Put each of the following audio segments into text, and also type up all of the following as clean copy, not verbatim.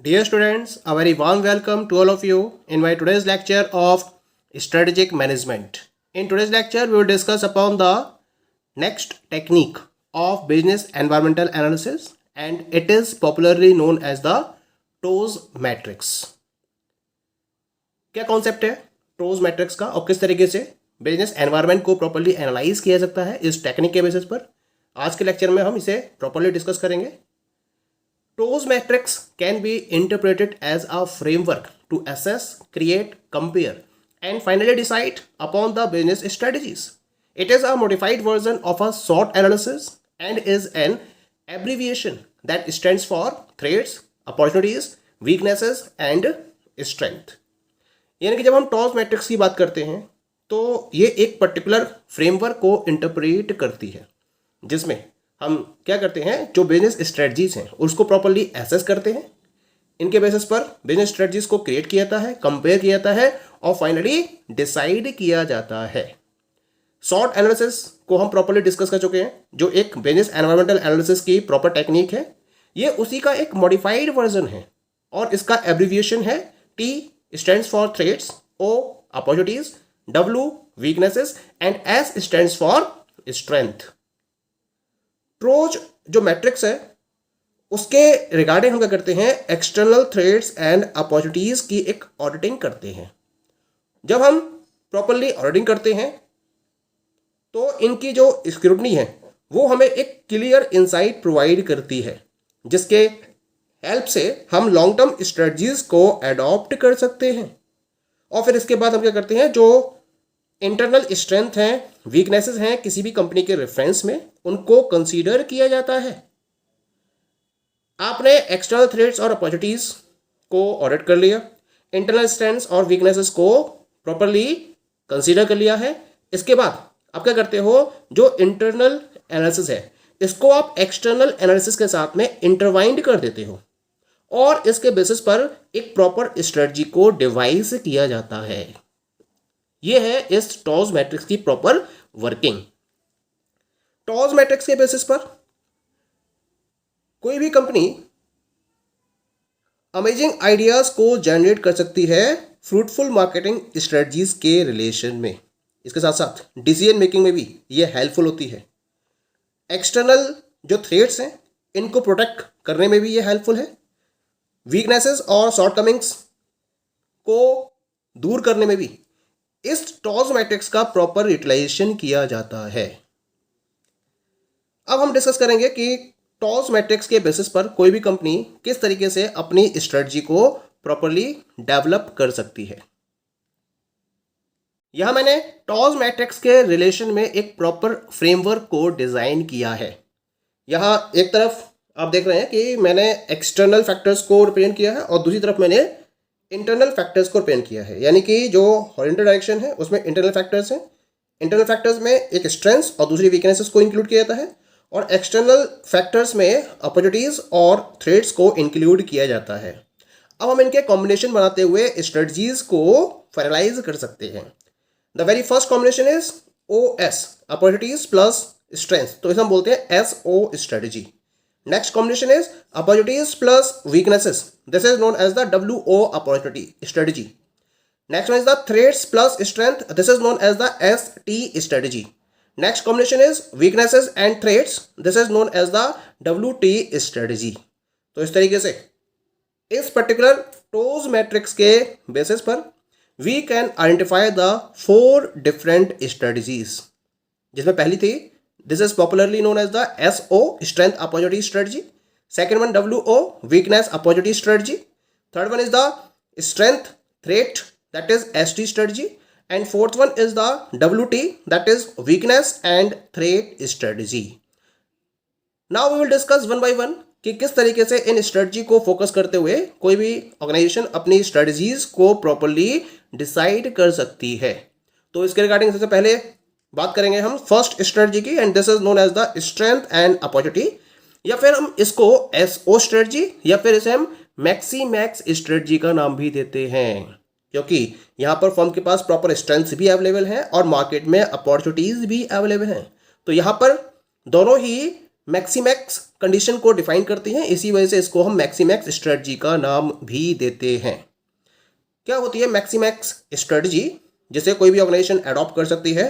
Dear students, a very warm welcome to all of you in my today's lecture of strategic management. In today's lecture, we will discuss upon the next technique of business environmental analysis, and it is popularly known as the TOWS matrix. क्या concept है TOWS matrix का और किस तरीके से business environment को properly analyse किया सकता है इस टेक्निक के बेसिस पर आज के लेक्चर में हम इसे प्रॉपर्ली डिस्कस करेंगे. TOWS matrix can be interpreted as a framework to assess, create, compare, and finally decide upon the business strategies. It is a modified version of a SWOT analysis and is an abbreviation that stands for threats, opportunities, weaknesses, and strength. यानी कि जब हम TOWS matrix की बात करते हैं तो ये एक पर्टिकुलर फ्रेमवर्क को इंटरप्रेट करती है जिसमें हम क्या करते हैं, जो बिजनेस स्ट्रेटजीज हैं उसको प्रॉपर्ली एसेस करते हैं. इनके बेसिस पर बिजनेस स्ट्रेटजीज को क्रिएट किया जाता है, कंपेयर किया जाता है और फाइनली डिसाइड किया जाता है. SWOT एनालिसिस को हम प्रॉपर्ली डिस्कस कर चुके हैं, जो एक बिजनेस एनवायरमेंटल एनालिसिस की प्रॉपर टेक्निक है. ये उसी का एक मॉडिफाइड वर्जन है और इसका एब्रीविएशन है T stands for threats, O opportunities, W weaknesses and S stands for strength. ट्रोज जो मैट्रिक्स है उसके रिगार्डिंग हम क्या करते हैं, एक्सटर्नल थ्रेट्स एंड अपॉर्चुनिटीज की एक ऑडिटिंग करते हैं. जब हम प्रॉपर्ली ऑडिटिंग करते हैं तो इनकी जो स्क्रूटनी है वो हमें एक क्लियर इंसाइट प्रोवाइड करती है जिसके हेल्प से हम लॉन्ग टर्म स्ट्रेटजीज को अडॉप्ट कर सकते हैं. और फिर इसके बाद हम क्या करते हैं, जो इंटरनल स्ट्रेंथ हैं, वीकनेसेस हैं किसी भी कंपनी के रेफरेंस में, उनको कंसीडर किया जाता है. आपने एक्सटर्नल थ्रेट्स और अपॉर्चुनिटीज को ऑडिट कर लिया, इंटरनल स्ट्रेंथ्स और वीकनेसेस को प्रॉपर्ली कंसीडर कर लिया है. इसके बाद आप क्या करते हो, जो इंटरनल एनालिसिस है इसको आप एक्सटर्नल एनालिसिस के साथ में इंटरवाइंड कर देते हो और इसके बेसिस पर एक प्रॉपर स्ट्रेटजी को डिवाइस किया जाता है. ये है इस TOWS मैट्रिक्स की प्रॉपर वर्किंग. TOWS मैट्रिक्स के बेसिस पर कोई भी कंपनी अमेजिंग आइडियाज को जनरेट कर सकती है फ्रूटफुल मार्केटिंग स्ट्रेटजीज के रिलेशन में. इसके साथ साथ डिसीजन मेकिंग में भी ये हेल्पफुल होती है. एक्सटर्नल जो थ्रेट्स हैं इनको प्रोटेक्ट करने में भी ये हेल्पफुल है. वीकनेसेस और शॉर्टकमिंग्स को दूर करने में भी इस TOWS मैट्रिक्स का प्रॉपर यूटिलाइजेशन किया जाता है. अब हम डिस्कस करेंगे कि TOWS मैट्रिक्स के बेसिस पर कोई भी कंपनी किस तरीके से अपनी स्ट्रेटजी को प्रॉपरली डेवलप कर सकती है. यहां मैंने TOWS मैट्रिक्स के रिलेशन में एक प्रॉपर फ्रेमवर्क को डिजाइन किया है. यहां एक तरफ आप देख रहे हैं कि मैंने एक्सटर्नल फैक्टर्स को रिप्रेजेंट किया है और दूसरी तरफ मैंने इंटरनल फैक्टर्स को रिप्रेजेंट किया है. यानी कि जो हॉरिजॉन्टल डायरेक्शन है उसमें इंटरनल फैक्टर्स हैं. इंटरनल फैक्टर्स में एक स्ट्रेंथ्स और दूसरी वीकनेसेस को इंक्लूड किया जाता है और एक्सटर्नल फैक्टर्स में अपॉर्चुनिटीज और थ्रेट्स को इंक्लूड किया जाता है. अब हम इनके कॉम्बिनेशन बनाते हुए स्ट्रेटजीज को फाइनलाइज कर सकते हैं. The very first combination is OS opportunities plus strength, तो इसे हम बोलते हैं SO strategy. Next combination is opportunities plus weaknesses. This is known as the WO opportunity strategy. Next one is the threats plus strength. This is known as the ST strategy. Next combination is weaknesses and threats. This is known as the WT strategy. तो इस तरीके से इस particular TOWS matrix के basis पर we can identify the 4 different strategies. जिसमें पहली थी, this is popularly known as the SO strength opportunity strategy. Second one WO weakness opportunity strategy. Third one is the strength threat, that is ST strategy. And fourth one is the WT, that is weakness and threat strategy. Now we will discuss one by one कि किस तरीके से इन strategy को focus करते हुए कोई भी organisation अपनी स्ट्रेटजीज को प्रॉपरली डिसाइड कर सकती है. तो इसके रिगार्डिंग सबसे पहले बात करेंगे हम फर्स्ट स्ट्रेटजी की, and this is known as the strength and opportunity, या फिर हम इसको SO स्ट्रेटजी या फिर इसे हम मैक्स स्ट्रेटजी का नाम भी देते हैं, क्योंकि यहाँ पर फर्म के पास प्रॉपर स्ट्रेंथ्स भी अवेलेबल हैं और मार्केट में अपॉर्चुनिटीज भी अवेलेबल हैं. तो यहाँ पर दोनों ही मैक्सीमैक्स कंडीशन को डिफाइन करती हैं, इसी वजह से इसको हम मैक्सीमैक्स स्ट्रेटजी का नाम भी देते हैं। क्या होती है मैक्सीमैक्स स्ट्रेटजी, जिसे कोई भी ऑर्गेनाइजेशन अडॉप्ट कर सकती है?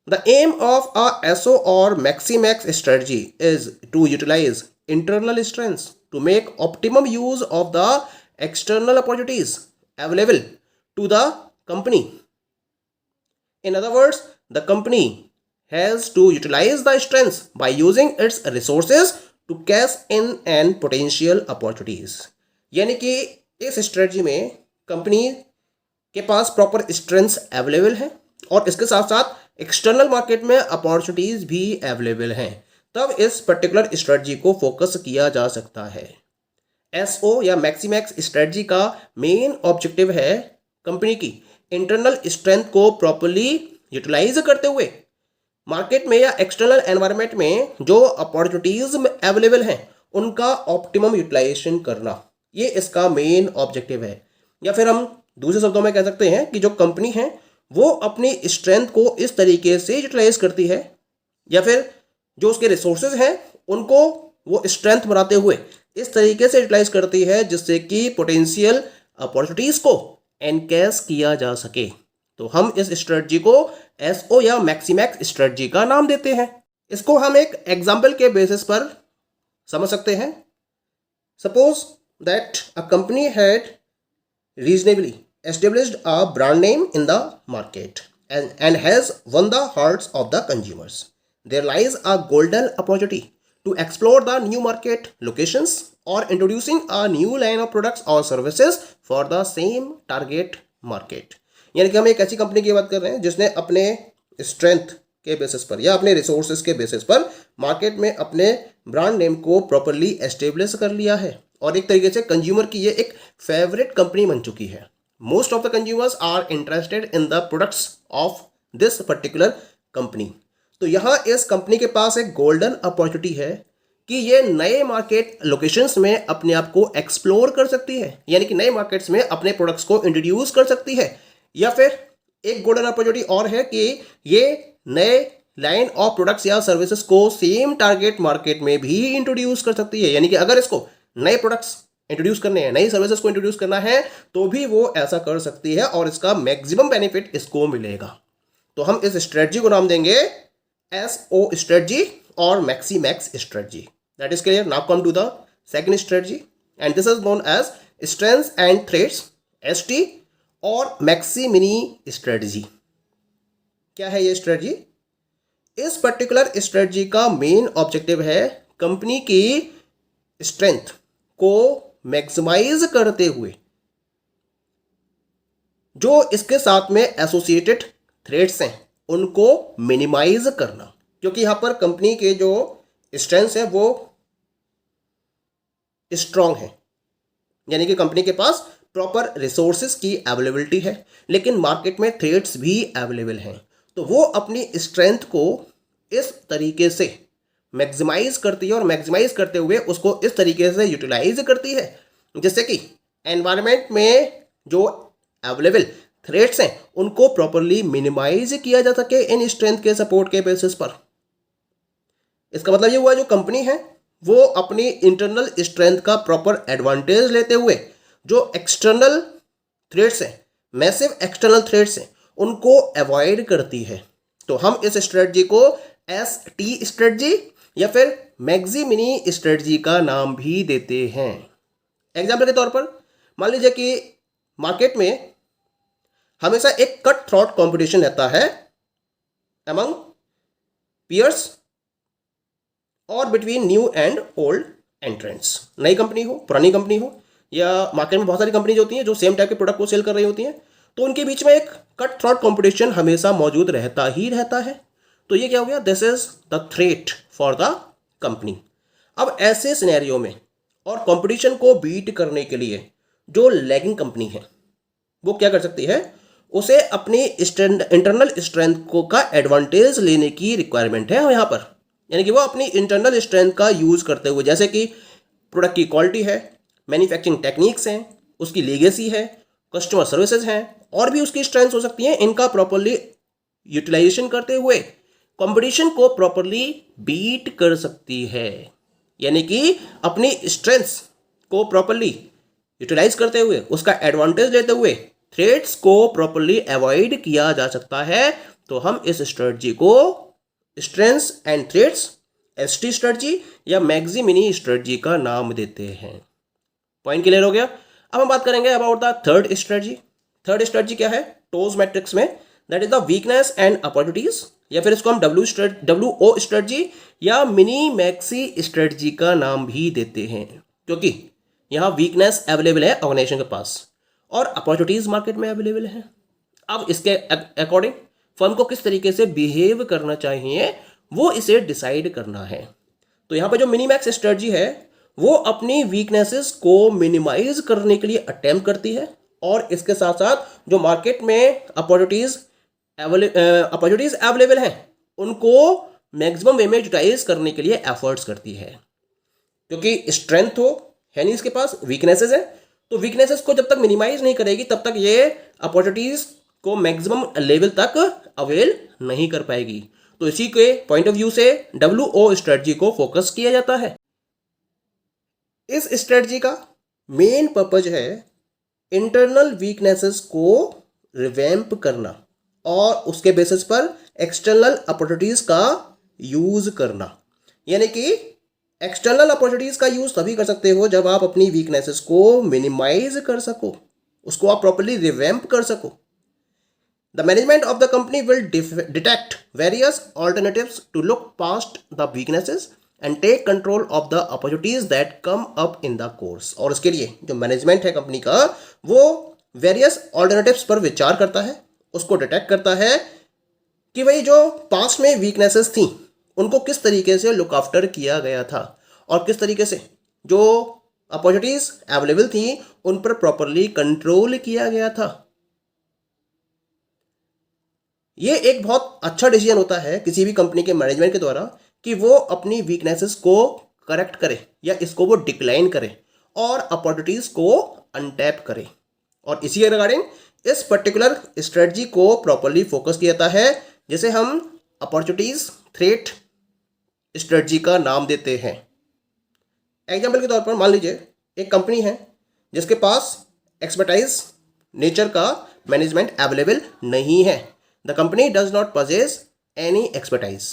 The aim of a SO और maximax strategy is to utilise internal strengths to make optimum use of the external opportunities available to the company. In other words, the company has to utilize the strengths by using its resources to cash in and potential opportunities. यानी कि इस strategy में company के पास proper strengths available हैं और इसके साथ साथ एक्सटर्नल मार्केट में अपॉर्चुनिटीज भी अवेलेबल हैं, तब इस पर्टिकुलर स्ट्रेटजी को फोकस किया जा सकता है। एसओ या मैक्सीमैक्स स्ट्रेटजी का मेन ऑब्जेक्टिव है कंपनी की इंटरनल स्ट्रेंथ को प्रॉपर्ली यूटिलाइज करते हुए मार्केट में या एक्सटर्नल एनवायरनमेंट में जो अपॉर्चुनिटीज अवेलेबल हैं उनका ऑप्टिमम यूटिलाइजेशन करना, ये इसका मेन ऑब्जेक्टिव है। या फिर हम दूसरे शब्दों में कह सकते हैं कि जो कंपनी है वो अपनी स्ट्रेंथ को इस तरीके से यूटिलाइज करती है या फिर जो उसके रिसोर्सेज हैं उनको वो स्ट्रेंथ बनाते हुए इस तरीके से यूटिलाइज करती है जिससे कि पोटेंशियल अपॉर्चुनिटीज को एनकैश किया जा सके। तो हम इस स्ट्रेटजी को एसओ या मैक्सीमैक्स स्ट्रेटजी का नाम देते हैं। इसको हम एक एग्जाम्पल के बेसिस पर समझ सकते हैं। Suppose that a company had reasonably established a brand name in the market and has won the hearts of the consumers. There lies a golden opportunity to explore the new market locations or introducing a new line of products or services for the same target market. यानी कि हम एक ऐसी company की बात कर रहे हैं जिसने अपने स्ट्रेंथ के बेसिस पर या अपने रिसोर्सेज के बेसिस पर मार्केट में अपने ब्रांड नेम को प्रॉपरली एस्टेब्लिश कर लिया है और एक तरीके से कंज्यूमर की ये एक फेवरेट कंपनी बन चुकी है। Most of the consumers are interested in the products of this particular company. तो यहाँ इस कंपनी के पास एक गोल्डन अपॉर्चुनिटी है कि ये नए मार्केट लोकेशंस में अपने आप को एक्सप्लोर कर सकती है, यानी कि नए मार्केट्स में अपने प्रोडक्ट्स को इंट्रोड्यूस कर सकती है। या फिर एक गोल्डन अपॉर्चुनिटी और है कि ये नए लाइन ऑफ प्रोडक्ट्स या सर्विसेज को सेम टारगेट मार्केट में भी इंट्रोड्यूस कर सकती है, यानी कि अगर इसको नए प्रोडक्ट्स इंट्रोड्यूस करने हैं, नई सर्विसेज को इंट्रोड्यूस करना है तो भी वो ऐसा कर सकती है और इसका मैक्सिमम बेनिफिट इसको मिलेगा। तो हम इस स्ट्रेटजी को नाम देंगे एसओ स्ट्रेटजी और maximax strategy. That is clear. Now come to the second strategy and this is known as strengths and threats, ST, और मैक्सी मिनी स्ट्रेटजी। क्या है ये स्ट्रेटजी? इस पर्टिकुलर स्ट्रेटजी का मेन ऑब्जेक्टिव है कंपनी की strength को मैक्सिमाइज करते हुए जो इसके साथ में एसोसिएटेड थ्रेट्स हैं उनको मिनिमाइज करना, क्योंकि यहां पर कंपनी के जो स्ट्रेंथ्स हैं वो स्ट्रांग है, यानी कि कंपनी के पास प्रॉपर रिसोर्सेज की अवेलेबिलिटी है लेकिन मार्केट में थ्रेट्स भी अवेलेबल हैं। तो वो अपनी स्ट्रेंथ को इस तरीके से मैक्सिमाइज करती है और मैक्सिमाइज करते हुए उसको इस तरीके से यूटिलाइज करती है जिससे कि एनवायरनमेंट में जो अवेलेबल थ्रेट्स हैं उनको प्रॉपरली मिनिमाइज किया जा सके इन स्ट्रेंथ के सपोर्ट के बेसिस पर। इसका मतलब ये हुआ जो कंपनी है वो अपनी इंटरनल स्ट्रेंथ का प्रॉपर एडवांटेज लेते हुए जो एक्सटर्नल थ्रेट्स हैं, मैसिव एक्सटर्नल थ्रेट्स हैं, उनको अवॉइड करती है। तो हम इस स्ट्रेटजी को एसटी स्ट्रेटजी या फिर मैक्सी मिनी स्ट्रेटजी का नाम भी देते हैं। एग्जाम्पल के तौर पर मान लीजिए कि मार्केट में हमेशा एक कट थ्रॉट कंपटीशन रहता है अमंग पियर्स और between new and old entrants. नई कंपनी हो, पुरानी कंपनी हो, या मार्केट में बहुत सारी कंपनी होती हैं जो सेम टाइप के प्रोडक्ट को सेल कर रही होती हैं, तो उनके बीच में एक कट थ्रॉट कंपटीशन हमेशा मौजूद रहता ही रहता है। तो ये क्या हो गया? This is the threat for the company. अब ऐसे सिनेरियो में और कंपटीशन को बीट करने के लिए जो लैगिंग कंपनी है वो क्या कर सकती है? उसे अपनी इंटरनल स्ट्रेंथ को का एडवांटेज लेने की रिक्वायरमेंट है यहाँ पर, यानी कि वो अपनी इंटरनल स्ट्रेंथ का यूज करते हुए, जैसे कि प्रोडक्ट की क्वालिटी है, मैन्युफैक्चरिंग टेक्निक्स हैं, उसकी लीगेसी है, कस्टमर सर्विसेज हैं और भी उसकी स्ट्रेंथ्स हो सकती हैं, इनका प्रॉपरली यूटिलाइजेशन करते हुए कंपटीशन को प्रॉपरली बीट कर सकती है, यानी कि अपनी स्ट्रेंथ्स को प्रॉपरली यूटिलाइज करते हुए, उसका एडवांटेज लेते हुए थ्रेट्स को प्रॉपरली अवॉइड किया जा सकता है। तो हम इस स्ट्रेटजी को strengths and threats ST strategy या मैक्सिमिनी स्ट्रेटजी का नाम देते हैं। पॉइंट क्लियर हो गया। अब हम बात करेंगे about the third strategy. Third strategy क्या है टोज मैट्रिक्स में, that is the weakness and opportunities, या फिर इसको हम WO स्ट्रेटजी या मिनी मैक्सी स्ट्रेटजी का नाम भी देते हैं, क्योंकि यहाँ वीकनेस अवेलेबल है ऑर्गेनाइजेशन के पास और अपॉर्चुनिटीज मार्केट में अवेलेबल है। अब इसके अकॉर्डिंग फर्म को किस तरीके से बिहेव करना चाहिए वो इसे डिसाइड करना है। तो यहाँ पे जो मिनी मैक्स स्ट्रेटजी है वो अपनी वीकनेसेस को मिनिमाइज करने के लिए अटेम्प्ट करती है और इसके साथ साथ जो मार्केट में अपॉर्चुनिटीज अवेलेबल हैं उनको मैक्सिमम वे में यूटिलाइज करने के लिए एफर्ट्स करती है। क्योंकि स्ट्रेंथ है नहीं इसके पास, वीकनेसेस है, तो वीकनेसेस को जब तक मिनिमाइज नहीं करेगी तब तक ये अपॉर्चुनिटीज को मैक्सिमम लेवल तक अवेल नहीं कर पाएगी। तो इसी के पॉइंट ऑफ व्यू से WO स्ट्रेटजी को फोकस किया जाता है। इस स्ट्रेटजी का मेन पर्पज है इंटरनल वीकनेसेस को रिवैम्प करना और उसके बेसिस पर एक्सटर्नल अपॉर्चुनिटीज का यूज करना। यानी कि एक्सटर्नल अपॉर्चुनिटीज का यूज तभी कर सकते हो जब आप अपनी वीकनेसेस को मिनिमाइज कर सको, उसको आप प्रॉपर्ली रिवैम्प कर सको। The management of the company will detect various alternatives to look past the weaknesses and take control of the opportunities that come up in the course। और उसके लिए जो मैनेजमेंट है कंपनी का वो वेरियस ऑल्टरनेटिव्स पर विचार करता है, उसको डिटेक्ट करता है कि भाई जो पास्ट में वीकनेसेस थी उनको किस तरीके से लुक आफ्टर किया गया था और किस तरीके से जो अपॉर्चुनिटीज अवेलेबल थी उन पर प्रॉपरली कंट्रोल किया गया था। ये एक बहुत अच्छा डिसीजन होता है किसी भी कंपनी के मैनेजमेंट के द्वारा कि वो अपनी वीकनेसेस को करेक्ट करे या इसको वो डिक्लाइन करे और अपॉर्चुनिटीज को अनटैप करे। और इसी रिगार्डिंग इस पर्टिकुलर स्ट्रेटजी को प्रॉपरली फोकस किया जाता है, जिसे हम अपॉर्चुनिटीज थ्रेट स्ट्रेटजी का नाम देते हैं। एग्जाम्पल के तौर पर मान लीजिए एक कंपनी है जिसके पास एक्सपर्टाइज नेचर का मैनेजमेंट अवेलेबल नहीं है। The company does not possess any expertise,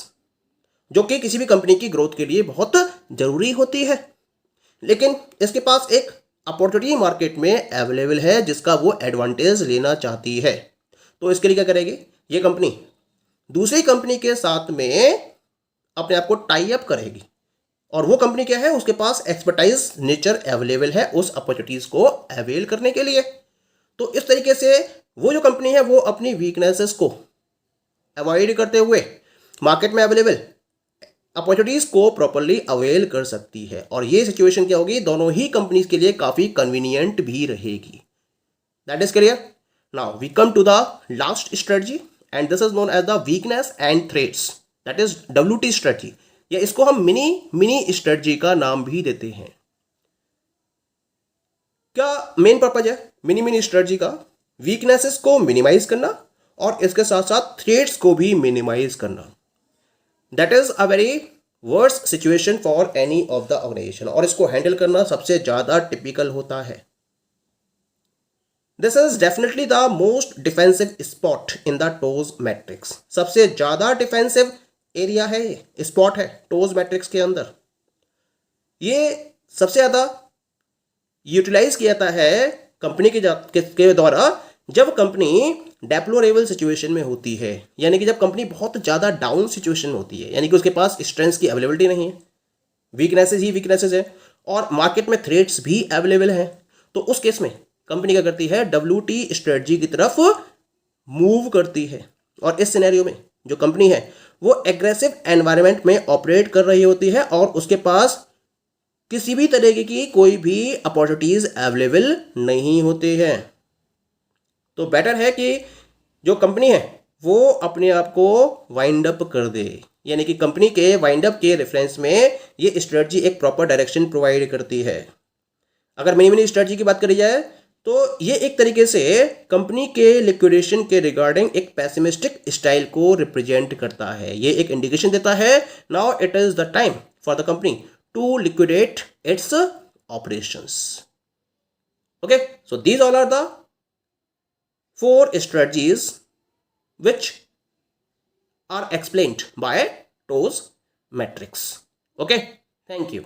जो कि किसी भी कंपनी की ग्रोथ के लिए बहुत जरूरी होती है, लेकिन इसके पास एक अपॉर्चुनिटी मार्केट में अवेलेबल है जिसका वो एडवांटेज लेना चाहती है। तो इसके लिए क्या करेगी ये कंपनी, दूसरी कंपनी के साथ में अपने आप को टाई अप करेगी और वो कंपनी क्या है, उसके पास एक्सपर्टाइज नेचर अवेलेबल है उस अपॉर्चुनिटीज को अवेल करने के लिए। तो इस तरीके से वो जो कंपनी है वो अपनी वीकनेसेस को अवॉइड करते हुए मार्केट में अवेलेबल अपॉर्चुनिटीज को प्रॉपरली अवेल कर सकती है। और ये सिचुएशन क्या होगी, दोनों ही कंपनीज के लिए काफी कन्वीनियंट भी रहेगी। That is clear. Now we come to the last strategy and this is known as the weakness and threats, that is WT strategy, या इसको हम मिनी स्ट्रेटजी का नाम भी देते हैं। क्या मेन पर्पज है मिनी स्ट्रेटजी का? वीकनेसेस को मिनिमाइज करना और इसके साथ साथ थ्रेट्स को भी मिनिमाइज करना। That is a very worst situation for any of the organization, और इसको हैंडल करना सबसे ज्यादा टिपिकल होता है। This is definitely the most defensive spot in the TOWS matrix. सबसे ज्यादा डिफेंसिव एरिया है, स्पॉट है टोज मैट्रिक्स के अंदर। ये सबसे ज्यादा यूटिलाइज किया जाता है कंपनी के द्वारा जब कंपनी डेप्लोरेबल सिचुएशन में होती है, यानी कि जब कंपनी बहुत ज़्यादा डाउन सिचुएशन में होती है, यानी कि उसके पास स्ट्रेंथ्स की अवेलेबिलिटी नहीं है, वीकनेसेस ही वीकनेसेस है और मार्केट में थ्रेट्स भी अवेलेबल हैं। तो उस केस में कंपनी क्या करती है, WT स्ट्रेटजी की तरफ मूव करती है। और इस सिनेरियो में जो कंपनी है वो एग्रेसिव एनवायरनमेंट में ऑपरेट कर रही होती है और उसके पास किसी भी तरीके की कोई भी अपॉर्चुनिटीज अवेलेबल नहीं होते हैं। तो बेटर है कि जो कंपनी है वो अपने आप को वाइंड अप कर दे, यानी कि कंपनी के वाइंड अप के रेफरेंस में ये स्ट्रेटजी एक प्रॉपर डायरेक्शन प्रोवाइड करती है। अगर मिनी स्ट्रेटजी की बात करी जाए तो ये एक तरीके से कंपनी के लिक्विडेशन के रिगार्डिंग एक पैसिमिस्टिक स्टाइल को रिप्रेजेंट करता है। ये एक इंडिकेशन देता है now it is the time for the company to liquidate its operations. Okay, so these all are the 4 strategies which are explained by TOWS matrix. Okay, thank you.